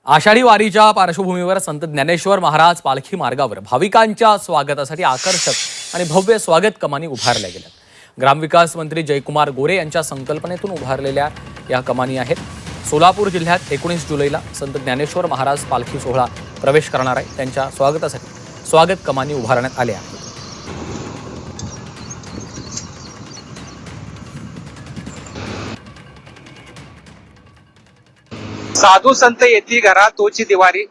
आषाढी वारीच्या पार्श्वभूमीवर संत ज्ञानेश्वर महाराज पालखी मार्गावर भाविकांच्या स्वागतासाठी आकर्षक आणि भव्य स्वागत कमानी उभारल्या गेल्या। ग्रामविकास मंत्री जयकुमार गोरे यांच्या संकल्पनेतून उभारलेल्या या कमानी आहेत। सोलापूर जिल्ह्यात 19 जुलैला संत ज्ञानेश्वर महाराज पालखी सोहळा प्रवेश करणार आहे। त्यांच्या स्वागतासाठी स्वागत कमानी उभारण्यात आल्या आहेत। साधू संत येती घरा तोची दिवाळी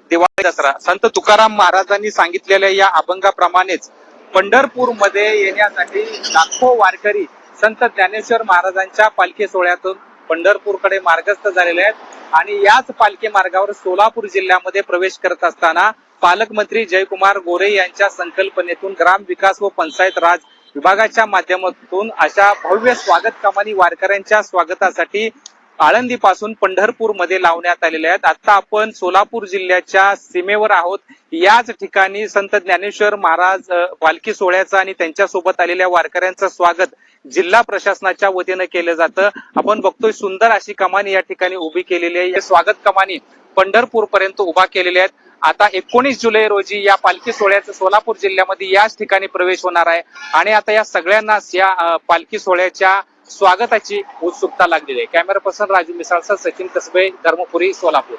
दसरा। संत तुकाराम महाराजांनी सांगितलेल्या या अभंगाप्रमाणेच पंढरपूर मध्ये येण्यासाठी लाखो वारकरी संत ज्ञानेश्वर महाराजांच्या पालखी सोहळ्यातून पंढरपूरकडे मार्गस्थ झालेले आहेत आणि याच पालखी मार्गावर सोलापूर जिल्ह्यामध्ये प्रवेश करत असताना पालकमंत्री जयकुमार गोरे यांच्या संकल्पनेतून ग्राम विकास व पंचायत राज विभागाच्या माध्यमातून अशा भव्य स्वागत कमानी वारकऱ्यांच्या स्वागतासाठी आळंदी पासून पंढरपूर मध्ये लावण्यात आलेले आहेत। आता आपण सोलापूर जिल्ह्याच्या सीमेवर आहोत। याच ठिकाणी संत ज्ञानेश्वर महाराज पालखी सोहळ्याचं आणि त्यांच्या सोबत आलेल्या वारकऱ्यांचं स्वागत जिल्हा प्रशासनाच्या वतीने केलं जातं। आपण बघतोय सुंदर अशी कमानी या ठिकाणी उभी केलेली आहे। स्वागत कमानी पंढरपूर पर्यंत उभा केलेल्या आहेत। आता 19 जुलै रोजी या पालखी सोहळ्याचं सोलापूर जिल्ह्यामध्ये याच ठिकाणी प्रवेश होणार आहे आणि आता या सगळ्यांनाच या पालखी सोहळ्याच्या स्वागताची उत्सुकता लागलेली आहे। कॅमेरा पर्सन राजू मिसाळसह सचिन कसबे, धर्मपुरी, सोलापूर।